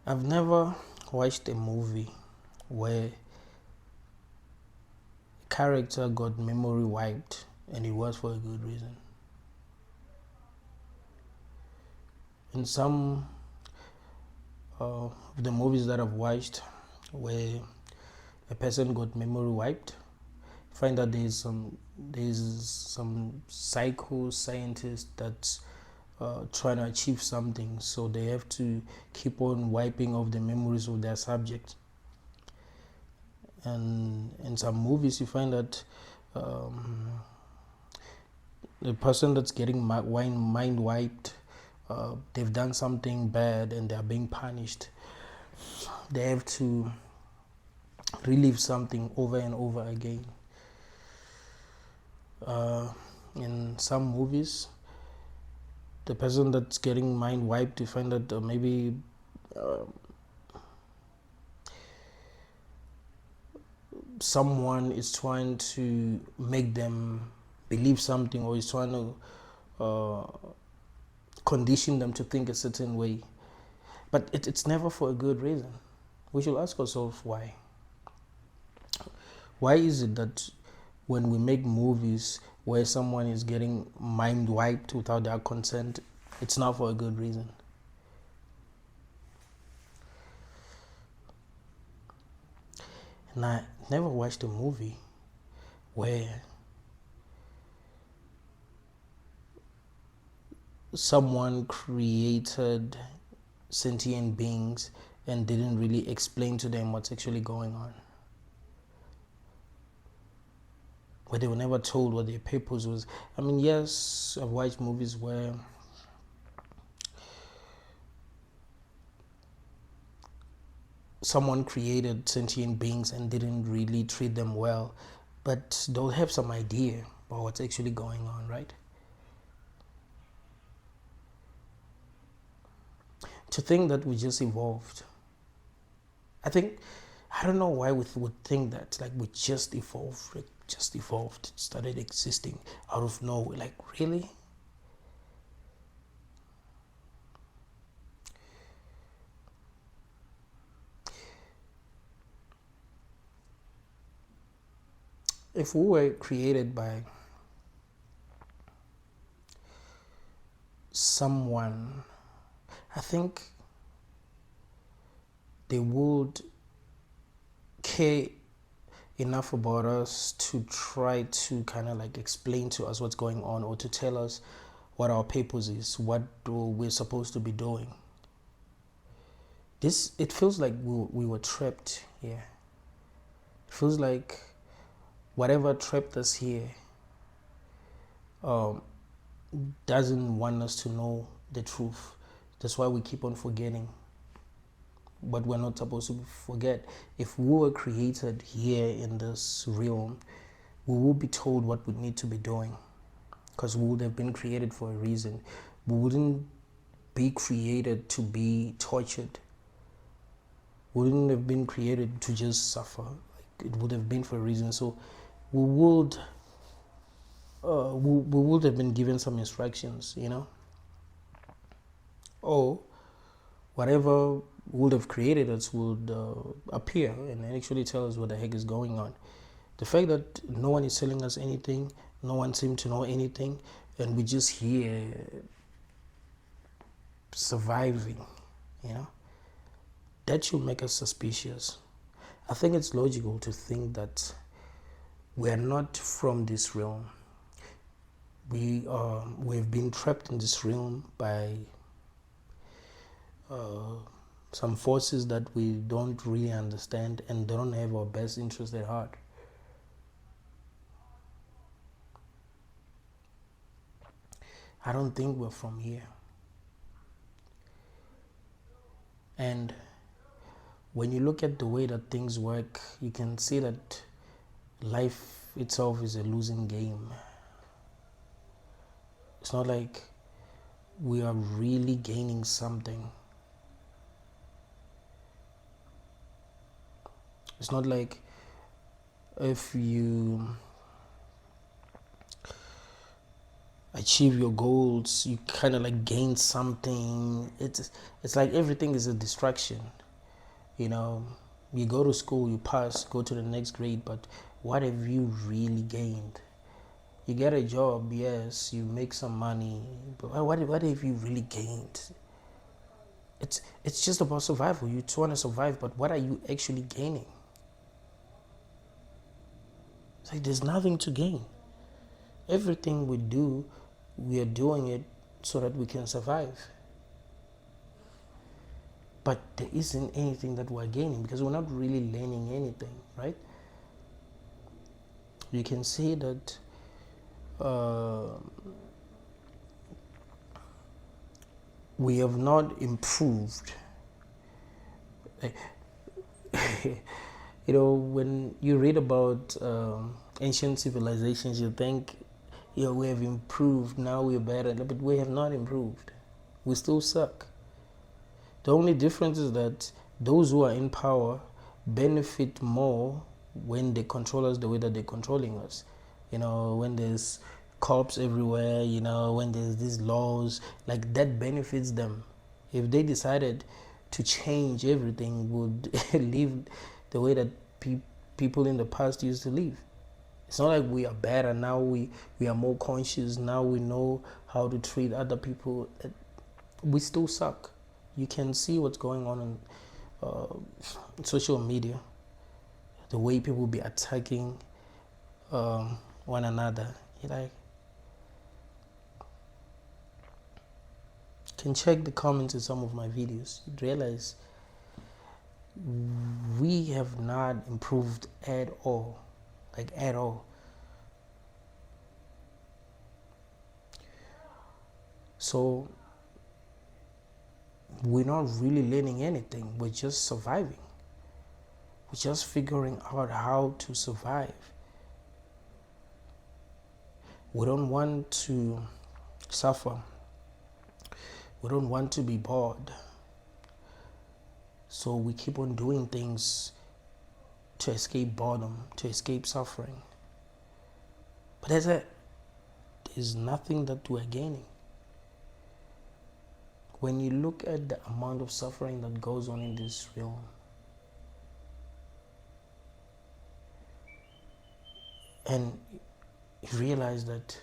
I've never watched a movie where a character got memory wiped and it was for a good reason. In some of the movies that I've watched where a person got memory wiped, find that there's some psycho scientist that's trying to achieve something, so they have to keep on wiping off the memories of their subject. And in some movies, you find that the person that's getting mind wiped, they've done something bad and they're being punished. They have to relive something over and over again. In some movies, the person that's getting mind wiped, you find that maybe someone is trying to make them believe something, or is trying to condition them to think a certain way. But it's never for a good reason. We should ask ourselves why. Why is it that when we make movies where someone is getting mind wiped without their consent, it's not for a good reason? And I never watched a movie where someone created sentient beings and didn't really explain to them what's actually going on. Where they were never told what their purpose was. I mean, yes, I've watched movies where someone created sentient beings and didn't really treat them well, but they'll have some idea about what's actually going on, right? To think that we just evolved. I don't know why we would think that, like, we just evolved, started existing out of nowhere. Like, really? If we were created by someone, I think they would care enough about us to try to kind of like explain to us what's going on, or to tell us what our purpose is, what we're supposed to be doing. It feels like we were trapped here. It feels like whatever trapped us here doesn't want us to know the truth. That's why we keep on forgetting what we're not supposed to forget. If we were created here in this realm, we will be told what we need to be doing, because we would have been created for a reason. We wouldn't be created to be tortured. We wouldn't have been created to just suffer. Like, it would have been for a reason. So we would have been given some instructions, or whatever would have created us would appear and actually tell us what the heck is going on. The fact that no one is telling us anything, no one seems to know anything, and we just here surviving, that should make us suspicious. I think it's logical to think that we are not from this realm. We've been trapped in this realm by some forces that we don't really understand and don't have our best interest at heart. I don't think we're from here. And when you look at the way that things work, you can see that life itself is a losing game. It's not like we are really gaining something. It's not like if you achieve your goals, you kind of like gain something. It's like everything is a distraction. You know, you go to school, you pass, go to the next grade, but what have you really gained? You get a job, yes, you make some money, but what have you really gained? It's just about survival. You just want to survive, but what are you actually gaining? It's like there's nothing to gain. Everything we do, we are doing it so that we can survive. But there isn't anything that we're gaining because we're not really learning anything, right? You can say that we have not improved. You know, when you read about ancient civilizations, you think, yeah, we have improved, now we're better, but we have not improved. We still suck. The only difference is that those who are in power benefit more when they control us the way that they're controlling us. You know, when there's cops everywhere, you know, when there's these laws, like that benefits them. If they decided to change everything, would live the way that people in the past used to live. It's not like we are better now. We are more conscious now. We know how to treat other people. We still suck. You can see what's going on social media. The way people be attacking one another. You like can check the comments in some of my videos. You'd realize we have not improved at all, like at all. So we're not really learning anything. We're just surviving. We're just figuring out how to survive. We don't want to suffer. We don't want to be bored. So we keep on doing things to escape boredom, to escape suffering. But that's it. There's nothing that we're gaining. When you look at the amount of suffering that goes on in this realm, and you realize that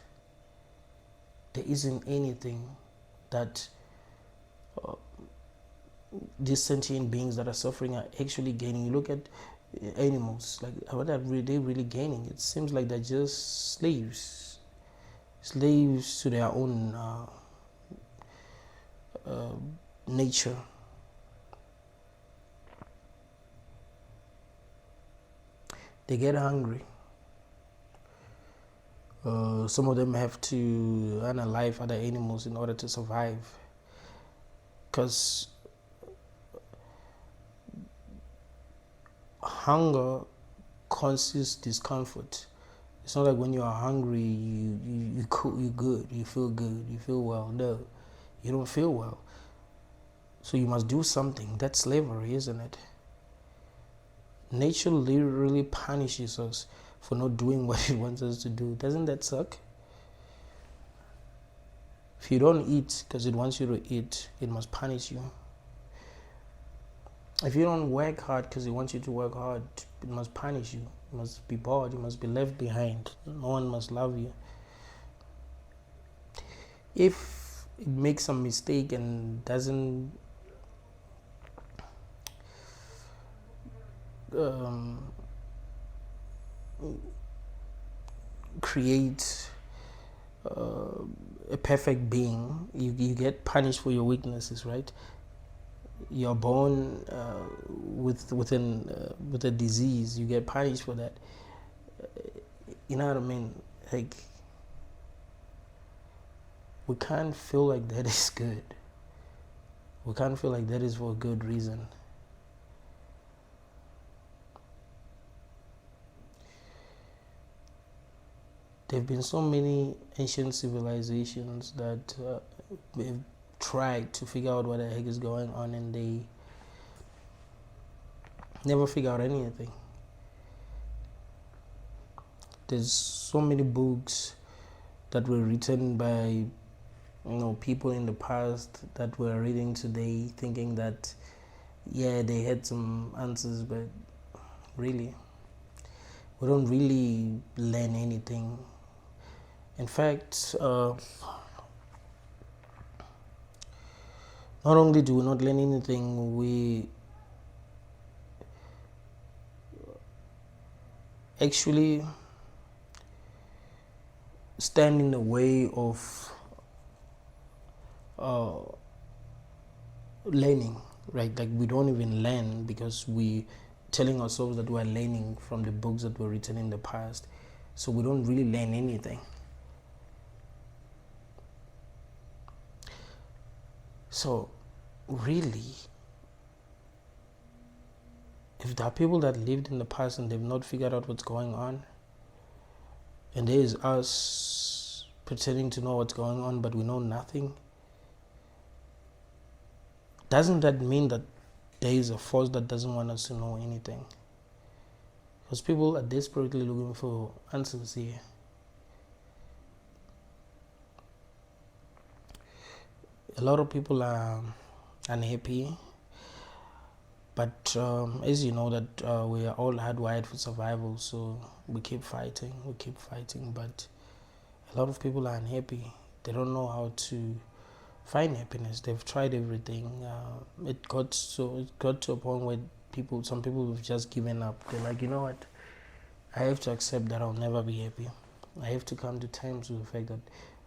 there isn't anything that these sentient beings that are suffering are actually gaining. You look at animals, like what are they really gaining? It seems like they're just slaves to their own nature. They get hungry. Some of them have to unalive other animals in order to survive, because hunger causes discomfort. It's not like when you are hungry, you good, you feel good, you feel well. No, you don't feel well. So you must do something. That's slavery, isn't it? Nature literally punishes us for not doing what it wants us to do. Doesn't that suck? If you don't eat because it wants you to eat, it must punish you. If you don't work hard because it wants you to work hard, it must punish you. You must be bored. You must be left behind. No one must love you. If it makes some mistake and doesn't create a perfect being, you get punished for your weaknesses, right? You're born with a disease, you get punished for that. You know what I mean? Like, we can't feel like that is good. We can't feel like that is for a good reason. There have been so many ancient civilizations that have tried to figure out what the heck is going on, and they never figure out anything. There's so many books that were written by people in the past that we're reading today, thinking that they had some answers, but really we don't really learn anything. In fact, not only do we not learn anything, we actually stand in the way of learning, right? Like we don't even learn because we telling ourselves that we're learning from the books that were written in the past, so we don't really learn anything. So really, if there are people that lived in the past and they've not figured out what's going on, and there is us pretending to know what's going on but we know nothing, doesn't that mean that there is a force that doesn't want us to know anything? Because people are desperately looking for answers here. A lot of people are unhappy, but as you know that we are all hardwired for survival, so we keep fighting, but a lot of people are unhappy. They don't know how to find happiness. They've tried everything. It got to a point where some people have just given up. They're like, you know what? I have to accept that I'll never be happy. I have to come to terms with the fact that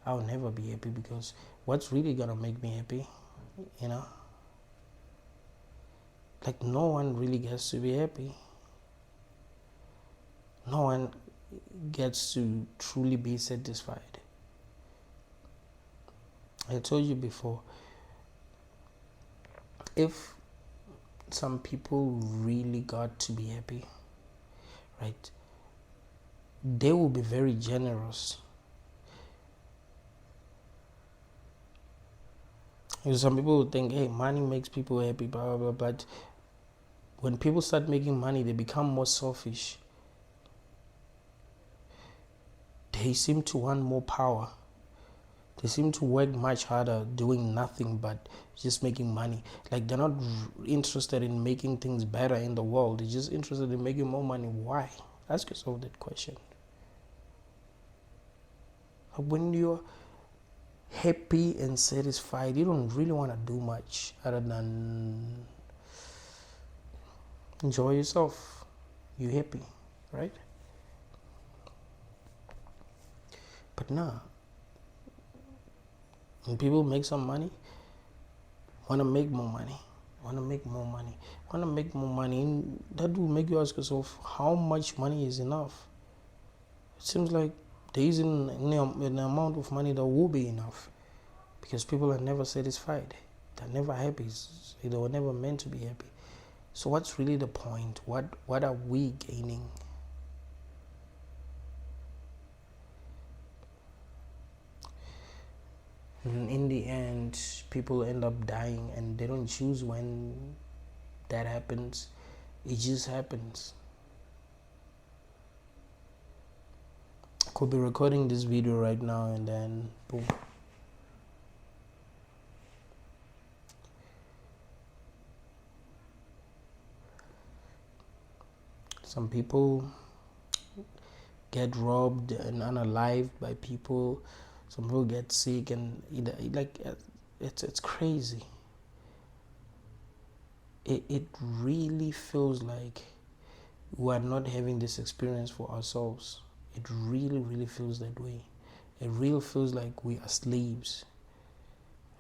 I'll never be happy, because what's really gonna make me happy, like no one really gets to be happy. No one gets to truly be satisfied. I told you before, if some people really got to be happy, right, they will be very generous. Some people will think, hey, money makes people happy, blah, blah, blah, but when people start making money, they become more selfish. They seem to want more power. They seem to work much harder doing nothing but just making money. Like they're not interested in making things better in the world. They're just interested in making more money. Why? Ask yourself that question. When you're happy and satisfied, you don't really want to do much other than enjoy yourself. You're happy, right? But nah, when people make some money, want to make more money, and that will make you ask yourself, how much money is enough? It seems like there isn't an amount of money that will be enough, because people are never satisfied. They're never happy. They were never meant to be happy. So what's really the point? What are we gaining? And in the end, people end up dying, and they don't choose when that happens. It just happens. I could be recording this video right now and then boom. Some people get robbed and unalived by people. Some people get sick, and it's crazy. It really feels like we are not having this experience for ourselves. It really, really feels that way. It really feels like we are slaves.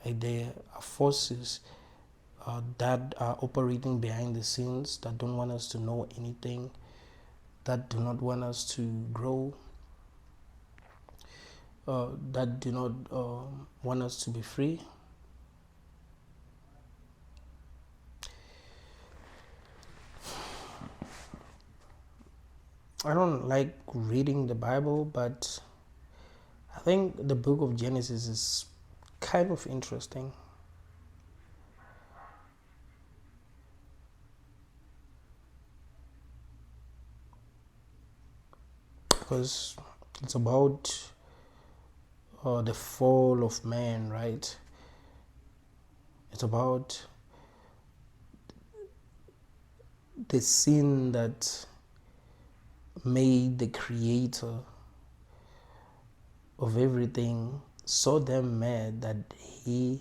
Like there are forces that are operating behind the scenes that don't want us to know anything, that do not want us to grow, that do not want us to be free. I don't like reading the Bible, but I think the book of Genesis is kind of interesting. Because it's about the fall of man, right? It's about the sin that made the creator of everything so damn mad that he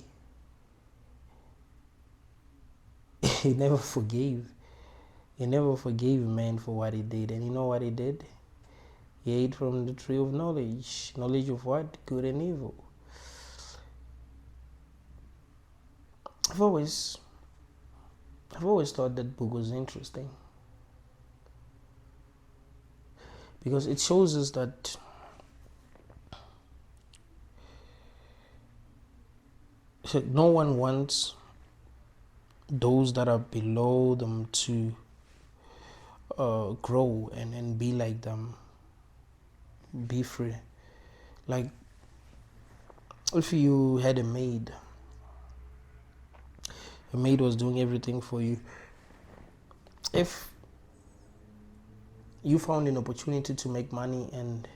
he never forgave. He never forgave man for what he did. And you know what he did? He ate from the tree of knowledge. Knowledge of what? Good and evil. I've always thought that book was interesting, because it shows us that no one wants those that are below them to grow and be like them, be free. Like if you had a maid was doing everything for you, if you found an opportunity to make money and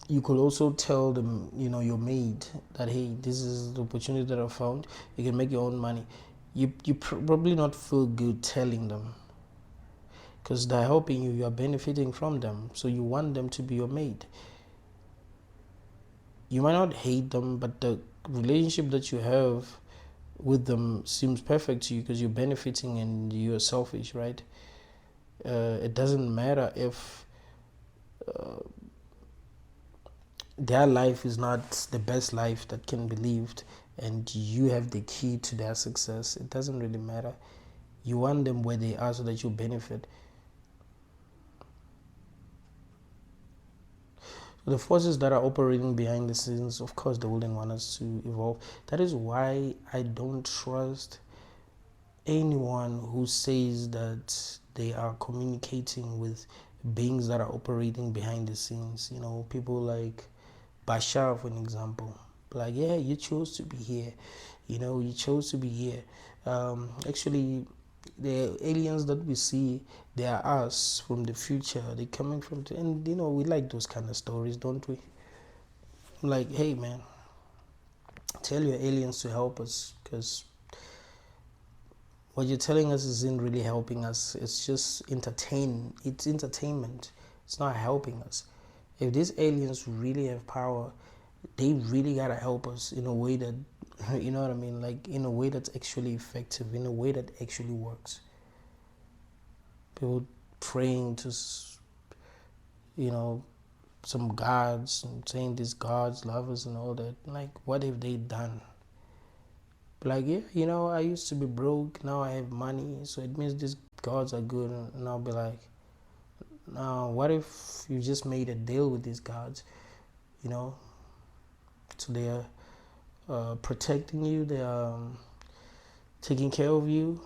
you could also tell them, your maid, that hey, this is the opportunity that I found, you can make your own money, you probably not feel good telling them, because they're helping you, you're benefiting from them, so you want them to be your maid. You might not hate them, but the relationship that you have with them seems perfect to you because you're benefiting and you're selfish, right? It doesn't matter if their life is not the best life that can be lived and you have the key to their success. It doesn't really matter. You want them where they are so that you benefit. The forces that are operating behind the scenes, of course, they wouldn't want us to evolve. That is why I don't trust anyone who says that they are communicating with beings that are operating behind the scenes. People like Bashar, for an example. Like, yeah, you chose to be here. You chose to be here. Actually, the aliens that we see, they are us from the future. They're coming from, and we like those kind of stories, don't we? Like, hey, man, tell your aliens to help us, because what you're telling us isn't really helping us. It's just It's entertainment. It's not helping us. If these aliens really have power, they really gotta help us in a way that, you know what I mean? Like in a way that's actually effective, in a way that actually works. People praying to, some gods and saying these gods love us and all that. Like, what have they done? Like, yeah, I used to be broke, now I have money, so it means these gods are good. And I'll be like, now, what if you just made a deal with these gods, so they are protecting you, they are taking care of you,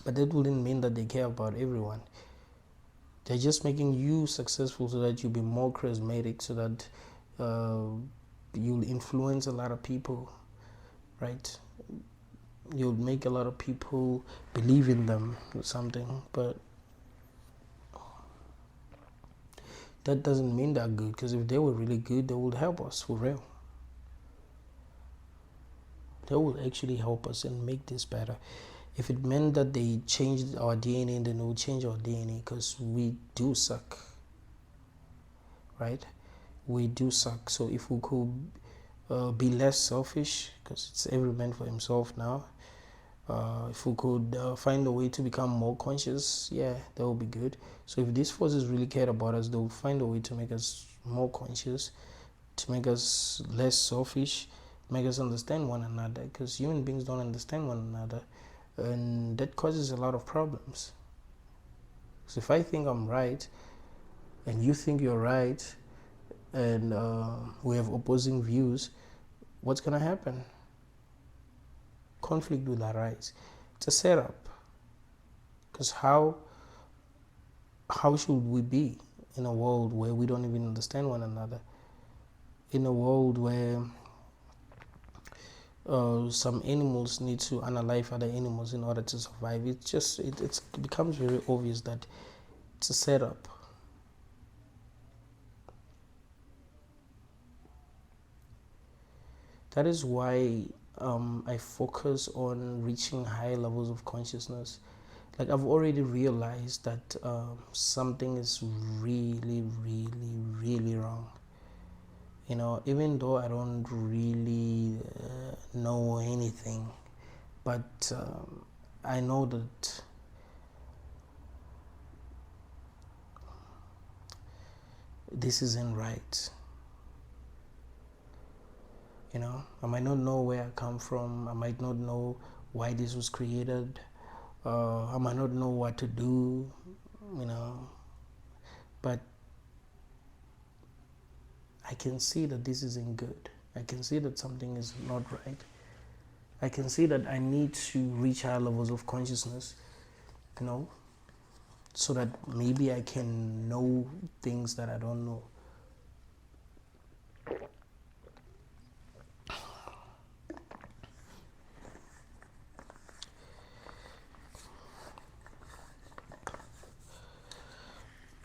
but that wouldn't mean that they care about everyone. They're just making you successful so that you'll be more charismatic, so that you'll influence a lot of people, right? You'll make a lot of people believe in them or something, but that doesn't mean they're good, because if they were really good, they would help us for real. They would actually help us and make this better. If it meant that they changed our DNA, then they would change our DNA, because we do suck, right? We do suck. So if we could be less selfish, because it's every man for himself now, if we could find a way to become more conscious, yeah, that would be good. So if these forces really cared about us, they would find a way to make us more conscious, to make us less selfish, make us understand one another, because human beings don't understand one another, and that causes a lot of problems. So if I think I'm right and you think you're right, and we have opposing views, what's going to happen? Conflict will arise. It's a setup. Because how should we be in a world where we don't even understand one another? In a world where some animals need to unalive other animals in order to survive. It becomes very obvious that it's a setup. That is why I focus on reaching higher levels of consciousness. Like I've already realized that something is really, really, really wrong. Even though I don't really know anything, but I know that this isn't right. I might not know where I come from. I might not know why this was created. I might not know what to do, but I can see that this isn't good. I can see that something is not right. I can see that I need to reach higher levels of consciousness, so that maybe I can know things that I don't know.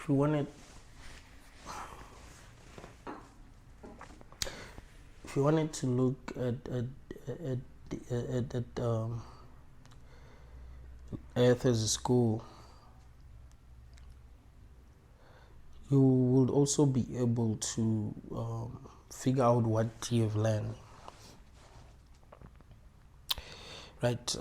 If you wanted to look at Earth as a school, you would also be able to figure out what you've learned. Right?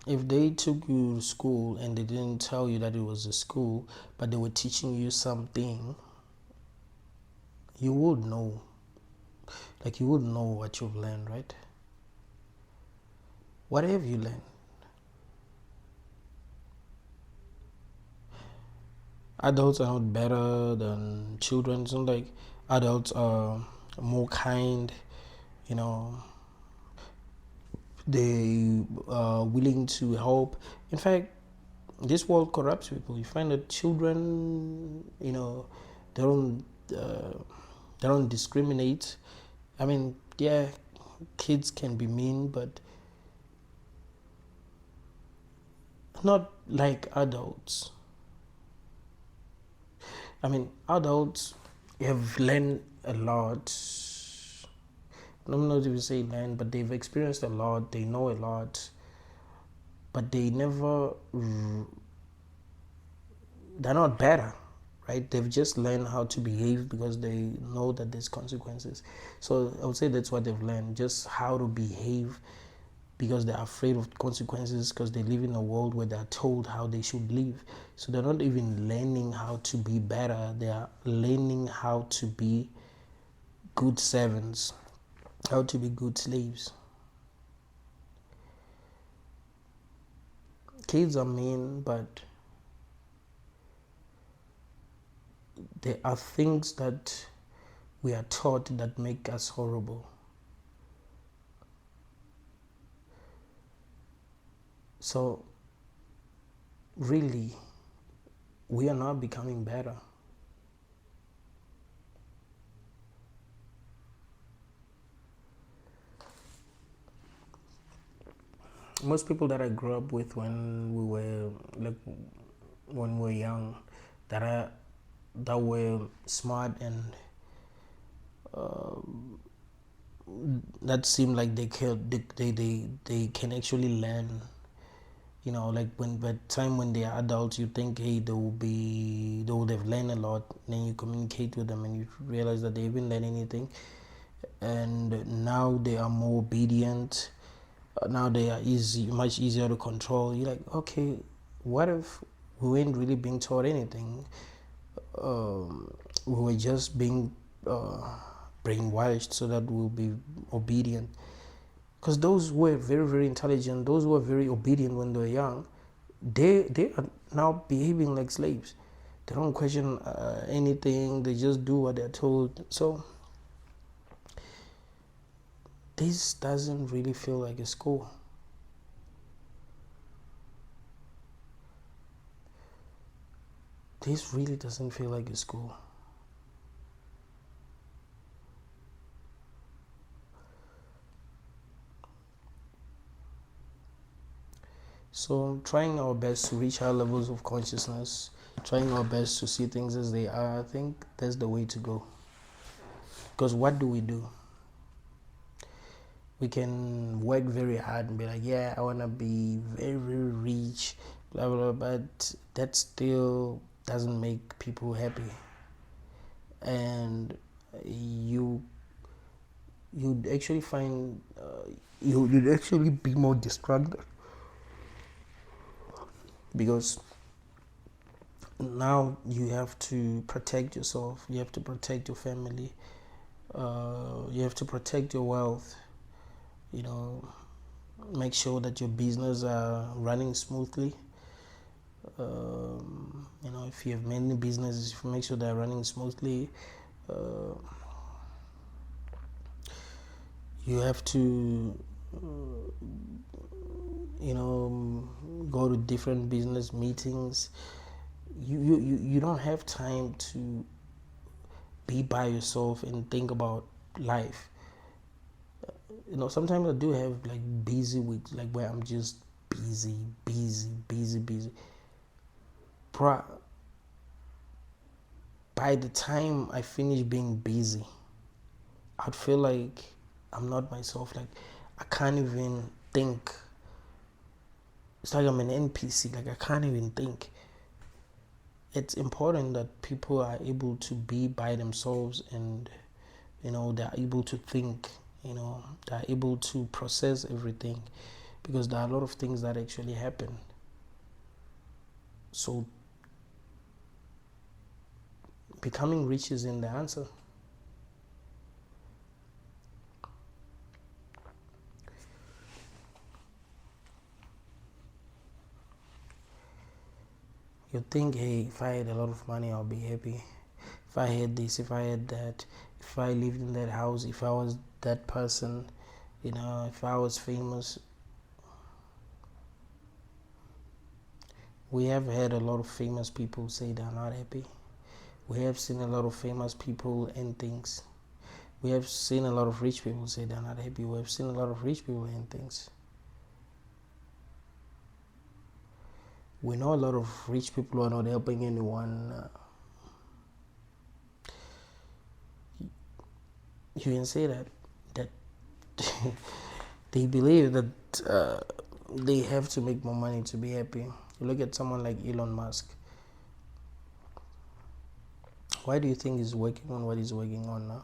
If they took you to school and they didn't tell you that it was a school, but they were teaching you something, you would know. Like you would know what you've learned, right? What have you learned? Adults are not better than children. It's not like adults are more kind, they are willing to help. In fact, this world corrupts people. You find that children, they don't discriminate. I mean, yeah, kids can be mean, but not like adults. I mean, adults have learned a lot. I'm not even say learn, but they've experienced a lot. They know a lot, but they're not better, right? They've just learned how to behave because they know that there's consequences. So I would say that's what they've learned, just how to behave, because they're afraid of consequences, because they live in a world where they're told how they should live. So they're not even learning how to be better. They are learning how to be good servants, how to be good slaves. Kids are mean, but there are things that we are taught that make us horrible. So, really, we are not becoming better. Most people that I grew up with when we were young, that were smart and that seemed like they can actually learn. Like when by the time when they are adults, you think, hey, they would have learned a lot. Then you communicate with them and you realize that they haven't learned anything, and now they are more obedient. Now they are much easier to control. You're like, okay, what if we weren't really being taught anything? We were just being brainwashed so that we'll be obedient. Because those who were very, very intelligent, those who were very obedient when they were young, they are now behaving like slaves. They don't question anything. They just do what they're told. So this doesn't really feel like a school. This really doesn't feel like a school. So trying our best to reach higher levels of consciousness, trying our best to see things as they are, I think that's the way to go. Because what do? We can work very hard and be like, yeah, I want to be very, very rich, blah, blah, blah, but that still doesn't make people happy. And you'd actually find, you'd actually be more distracted, because now you have to protect yourself, you have to protect your family, you have to protect your wealth, make sure that your business are running smoothly. If you have many businesses, make sure they're running smoothly. You have to go to different business meetings. You don't have time to be by yourself and think about life. Sometimes I do have like busy weeks, like where I'm just busy. By the time I finish being busy, I'd feel like I'm not myself. Like I can't even think. It's like I'm an NPC. Like I can't even think. It's important that people are able to be by themselves, and they're able to think. They're able to process everything, because there are a lot of things that actually happen. So becoming rich isn't the answer. You think, hey, if I had a lot of money, I'll be happy. If I had this, if I had that, if I lived in that house, if I was that person, if I was famous. We have had a lot of famous people say they're not happy. We have seen a lot of famous people end things. We have seen a lot of rich people say they're not happy. We have seen a lot of rich people end things. We know a lot of rich people who are not helping anyone. You can say that they believe that they have to make more money to be happy. You look at someone like Elon Musk. Why do you think he's working on what he's working on now?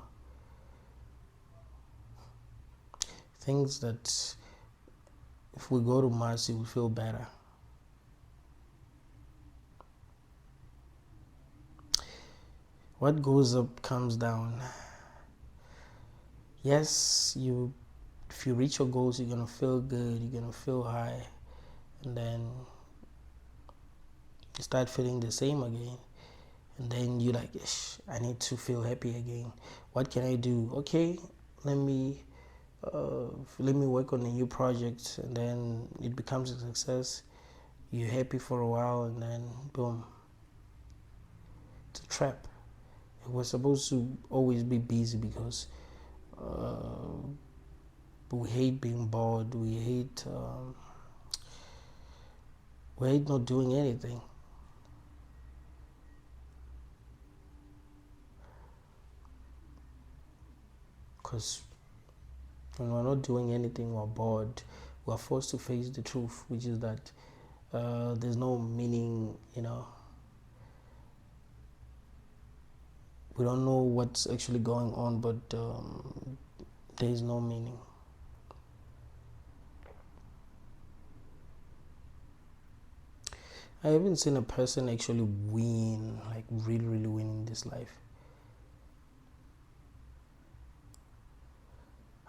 Things that if we go to Mars, he will feel better. What goes up comes down. Yes, if you reach your goals, you're gonna feel good, you're gonna feel high, and then you start feeling the same again, and then you're like, I need to feel happy again. What can I do? Okay, let me work on a new project, and then it becomes a success. You're happy for a while, and then boom, it's a trap. We're supposed to always be busy, because we hate being bored. We hate not doing anything. Because when we're not doing anything, we're bored. We're forced to face the truth, which is that there's no meaning. We don't know what's actually going on, but there is no meaning. I haven't seen a person actually win, like really, really win in this life.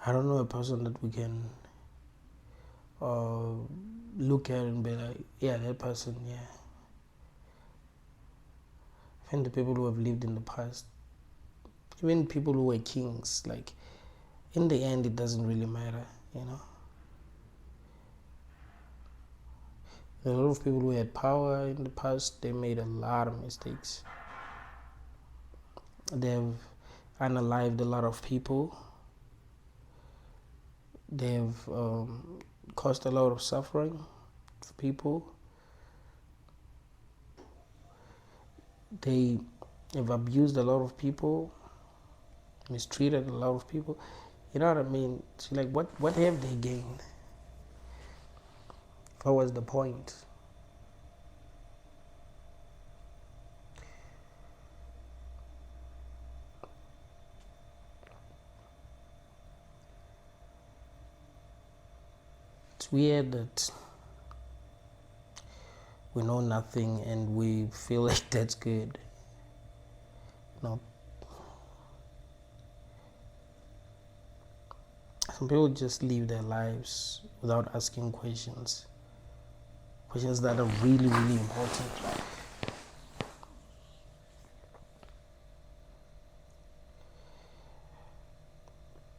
I don't know a person that we can look at and be like, yeah, that person, yeah. I think the people who have lived in the past, even people who were kings, like in the end, it doesn't really matter, A lot of people who had power in the past, they made a lot of mistakes. They've unalived a lot of people. They've caused a lot of suffering for people. They have abused a lot of people, mistreated a lot of people. You know what I mean? So like, what have they gained? What was the point? It's weird that we know nothing and we feel like that's good. No. Some people just live their lives without asking questions. Questions that are really, really important.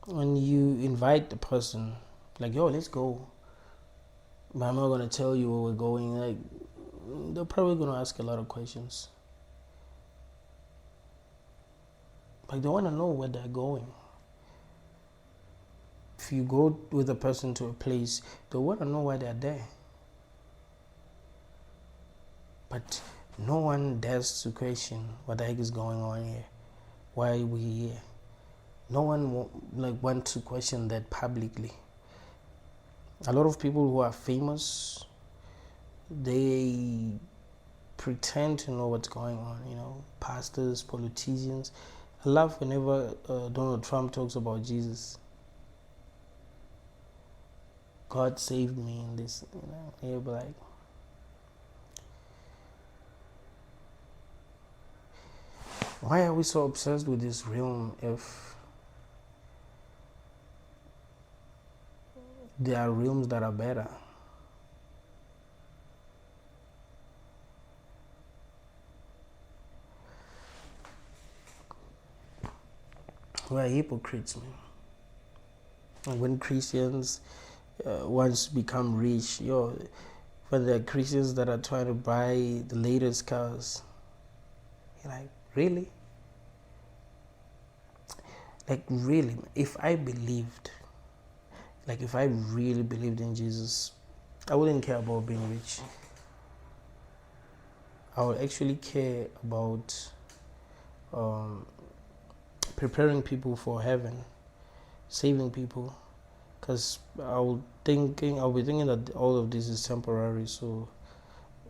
When you invite the person, like, yo, let's go, but I'm not gonna tell you where we're going, like, they're probably gonna ask a lot of questions. Like, they wanna know where they're going. If you go with a person to a place, they wanna know why they're there. But no one dares to question what the heck is going on here. Why are we here? No one want to question that publicly. A lot of people who are famous, they pretend to know what's going on. You know, pastors, politicians. I love whenever Donald Trump talks about Jesus. God saved me in this. You know, he'll be like, why are we so obsessed with this realm if there are realms that are better? We're hypocrites, man. And when Christians once become rich, but there are Christians that are trying to buy the latest cars. You're like, really? Like, really? If I really believed in Jesus, I wouldn't care about being rich. I would actually care about preparing people for heaven, saving people, because I'll be thinking that all of this is temporary. So,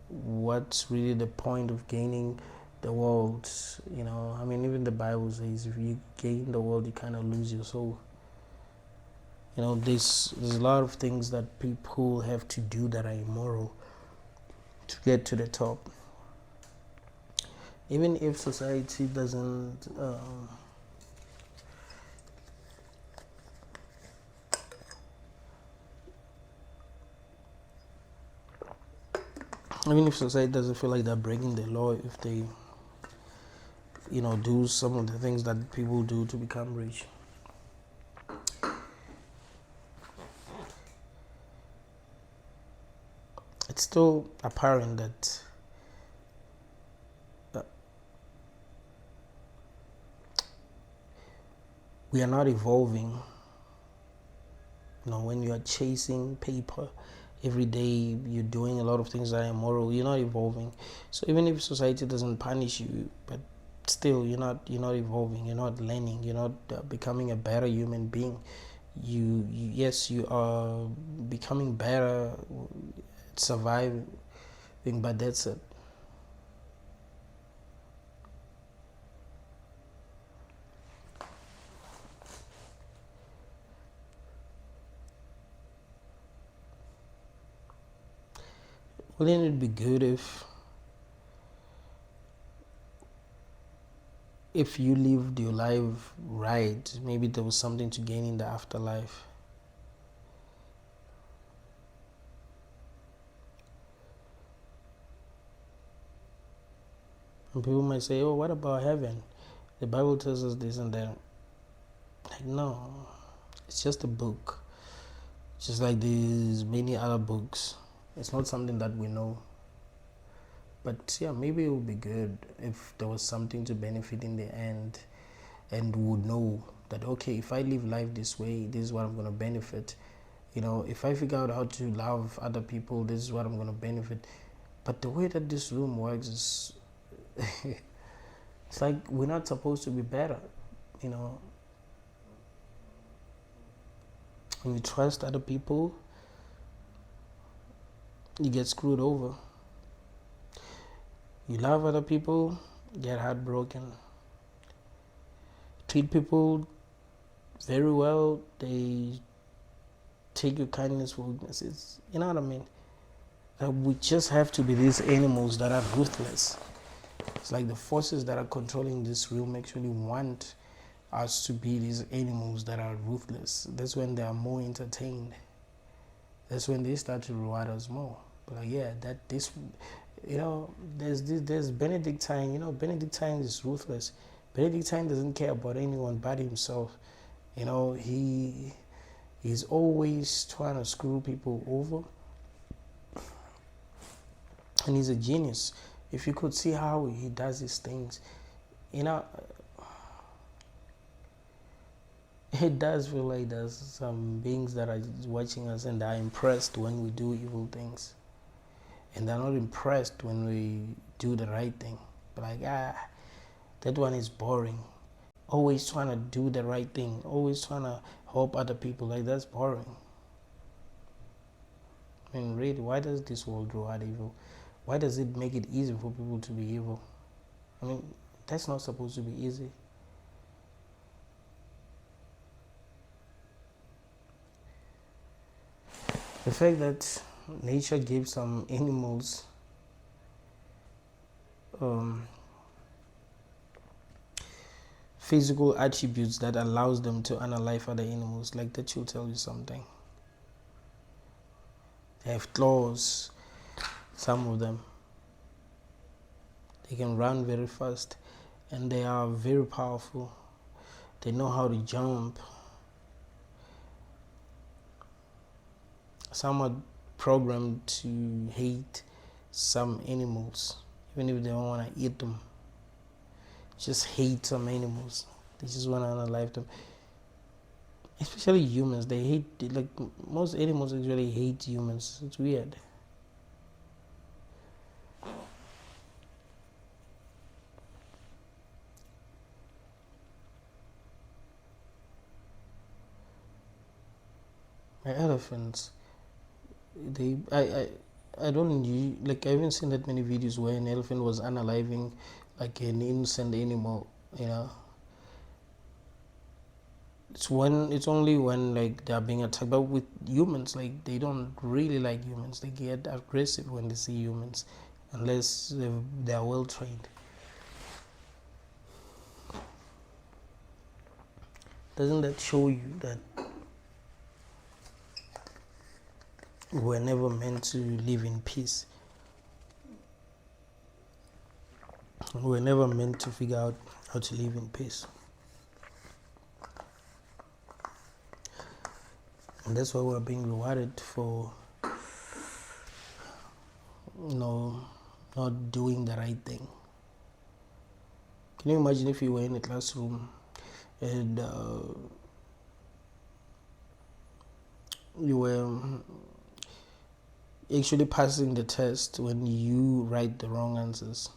what's really the point of gaining the world? You know, I mean, even the Bible says if you gain the world, you kind of lose your soul. You know, there's a lot of things that people have to do that are immoral to get to the top. Even if society doesn't even if society doesn't feel like they're breaking the law if they, you know, do some of the things that people do to become rich. It's still apparent that we are not evolving. You know, when you are chasing paper every day, you're doing a lot of things that are immoral, you're not evolving. So even if society doesn't punish you, but still you're not evolving, you're not learning, you're not becoming a better human being. Yes, you are becoming better at surviving, but that's it. Wouldn't it be good if you lived your life right, maybe there was something to gain in the afterlife? And people might say, oh, what about heaven? The Bible tells us this and that. Like, no, it's just a book. Just like there's many other books. It's not something that we know. But yeah, maybe it would be good if there was something to benefit in the end, and would know that, okay, if I live life this way, this is what I'm going to benefit. You know, if I figure out how to love other people, this is what I'm going to benefit. But the way that this room works is it's like we're not supposed to be better, you know. When you trust other people, you get screwed over. You love other people, get heartbroken. Treat people very well, they take your kindness for weaknesses. You know what I mean? We just have to be these animals that are ruthless. It's like the forces that are controlling this realm actually want us to be these animals that are ruthless. That's when they are more entertained. That's when they start to reward us more. But like, yeah, that this, there's Benedictine. Benedictine is ruthless. Benedictine doesn't care about anyone but himself. He's always trying to screw people over, and he's a genius. If you could see how he does his things, it does feel like there's some beings that are watching us and are impressed when we do evil things, and they're not impressed when we do the right thing. But like, that one is boring. Always trying to do the right thing, always trying to help other people, like that's boring. I mean, really, why does this world reward evil? Why does it make it easy for people to be evil? I mean, that's not supposed to be easy. The fact that nature gave some animals physical attributes that allows them to unalive other animals, like that should tell you something. They have claws, some of them. They can run very fast, and they are very powerful. They know how to jump. Some are programmed to hate some animals, even if they don't want to eat them. Just hate some animals. They just want to unalive them. Especially humans. They hate, like most animals actually hate humans. It's weird. My elephants, I don't like, I haven't seen that many videos where an elephant was unaliving like an innocent animal. It's only when like they are being attacked. But with humans, like they don't really like humans. They get aggressive when they see humans, unless they are well trained. Doesn't that show you that we're never meant to live in peace? We're never meant to figure out how to live in peace. And that's why we're being rewarded for, not doing the right thing. Can you imagine if you were in a classroom and you were actually passing the test when you write the wrong answers?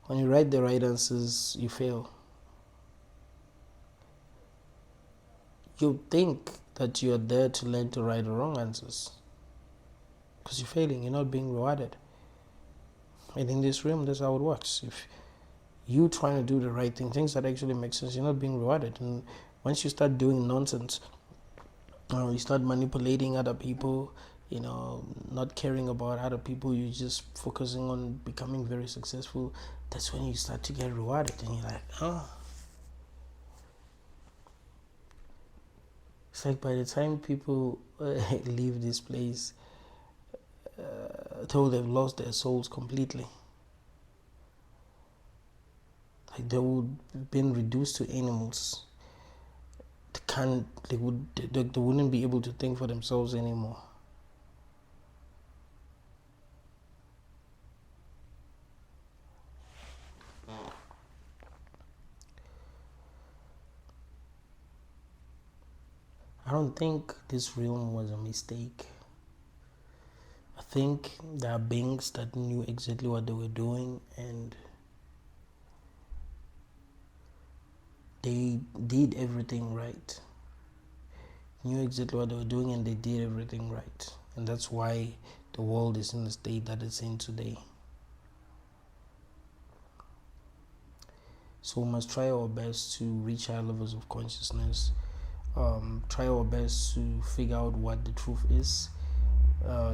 When you write the right answers, you fail. You think that you're there to learn to write the wrong answers, because you're failing, you're not being rewarded. And in this realm, that's how it works. If you trying to do the right thing, things that actually make sense, you're not being rewarded. And once you start doing nonsense, you start manipulating other people, not caring about other people, you're just focusing on becoming very successful. That's when you start to get rewarded, and you're like, It's like by the time people leave this place, though they've lost their souls completely. Like they would have been reduced to animals. They wouldn't be able to think for themselves anymore. I don't think this realm was a mistake. I think there are beings that knew exactly what they were doing, and they did everything right. knew exactly what they were doing, and they did everything right. And that's why the world is in the state that it's in today. So we must try our best to reach higher levels of consciousness. Try our best to figure out what the truth is.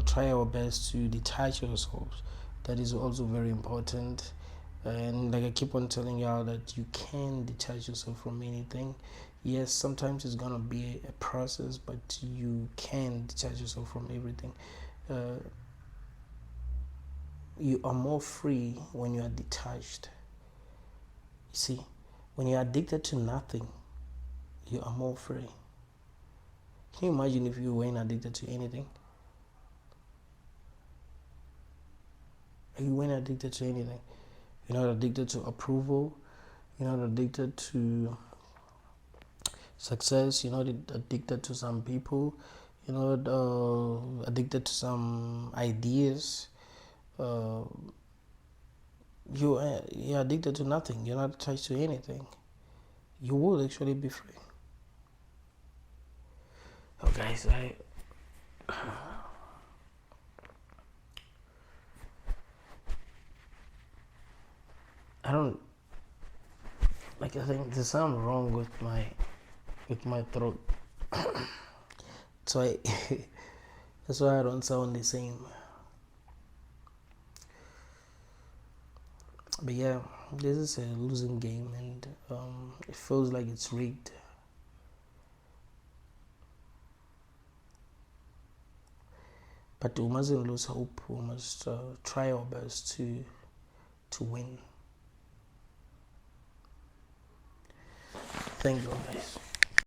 Try our best to detach ourselves. That is also very important. And like I keep on telling y'all, that you can detach yourself from anything. Yes, sometimes it's gonna be a process, but you can detach yourself from everything. You are more free when you are detached. You see, when you are addicted to nothing, you are more free. Can you imagine if you weren't addicted to anything? You weren't addicted to anything. You're not addicted to approval. You're not addicted to success. You're not addicted to some people. You're not addicted to some ideas. You're addicted to nothing. You're not attached to anything. You will actually be free. Oh, guys, I don't like. I think there's something wrong with my throat. So that's why I don't sound the same. But yeah, this is a losing game, and it feels like it's rigged. But we mustn't lose hope. We must try our best to win. Thank you, guys.